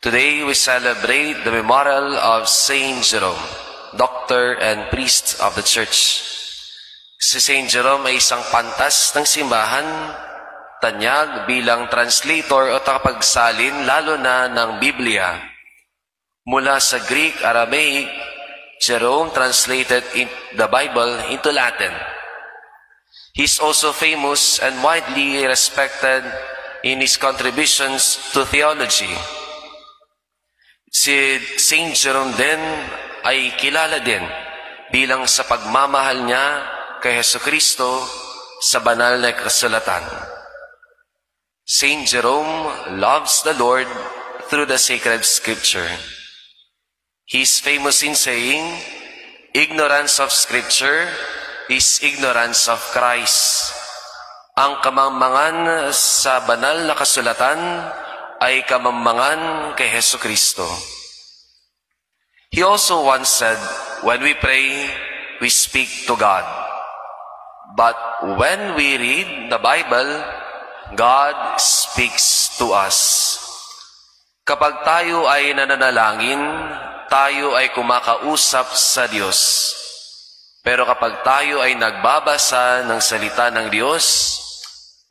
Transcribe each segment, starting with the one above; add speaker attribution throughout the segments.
Speaker 1: Today we celebrate the memorial of Saint Jerome, doctor and priest of the Church. Si Saint Jerome ay isang pantas ng simbahan, tanyag bilang translator o takapagsalin lalo na ng Biblia. Mula sa Greek, Aramaic, Jerome translated the Bible into Latin. He is also famous and widely respected in his contributions to theology. Si Saint Jerome din ay kilala din bilang sa pagmamahal niya kay Jesucristo sa banal na kasulatan. Saint Jerome loves the Lord through the sacred scripture. He is famous in saying, ignorance of scripture is ignorance of Christ. Ang kamangmangan sa banal na kasulatan ay kamangmangan kay Jesucristo. He also once said, when we pray, we speak to God. But when we read the Bible, God speaks to us. Kapag tayo ay nananalangin, tayo ay kumakausap sa Diyos. Pero kapag tayo ay nagbabasa ng salita ng Diyos,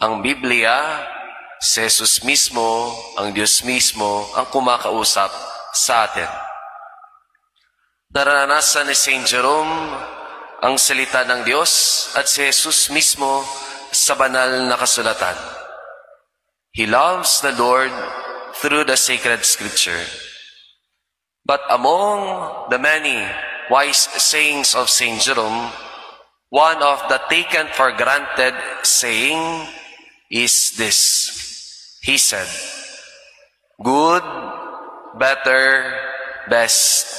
Speaker 1: ang Biblia, si Jesus mismo, ang Diyos mismo, ang kumakausap sa atin. Naranasan ni Saint Jerome ang salita ng Diyos at si Jesus mismo sa banal na kasulatan. He loves the Lord through the sacred scripture. But among the many wise sayings of Saint Jerome, one of the taken for granted saying is this. He said, good, better, best.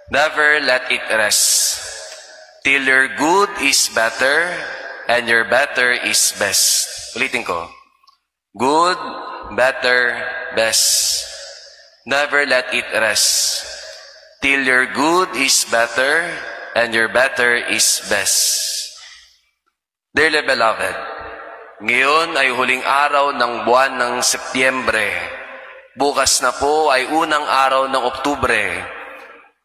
Speaker 1: Never let it rest till your good is better and your better is best. Ulitin ko. Good, better, best. Never let it rest till your good is better and your better is best. Dearly beloved, ngayon ay huling araw ng buwan ng Setyembre. Bukas na po ay unang araw ng Oktubre.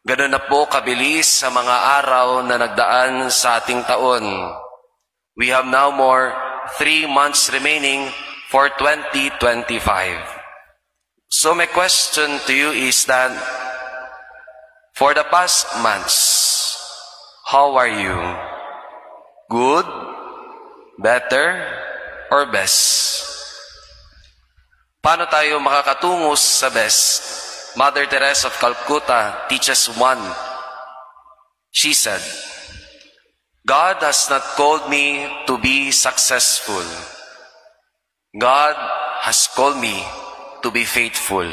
Speaker 1: Ganun na po kabilis sa mga araw na nagdaan sa ating taon. We have now more 3 months remaining for 2025. So my question to you is that, for the past months, how are you? Good, better, or best? Paano tayo makakatungo sa best? Mother Teresa of Calcutta teaches one. She said, God has not called me to be successful. God has called me to be faithful.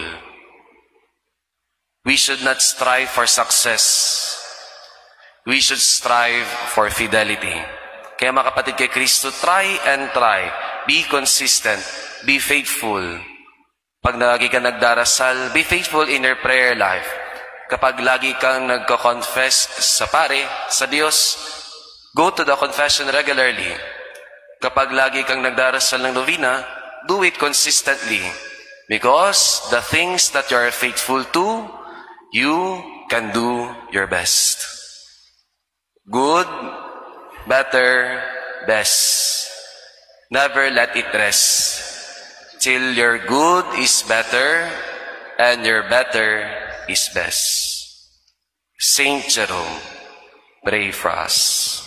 Speaker 1: We should not strive for success. We should strive for fidelity. Kaya mga kapatid kay Kristo, try and try. Be consistent. Be faithful. Pag lagi kang nagdarasal, be faithful in your prayer life. Kapag lagi kang nagko-confess sa pare, sa Diyos, go to the confession regularly. Kapag lagi kang nagdarasal ng novena, do it consistently. Because the things that you are faithful to, you can do your best. Good, better, best. Never let it rest till your good is better and your better is best. Saint Jerome, pray for us.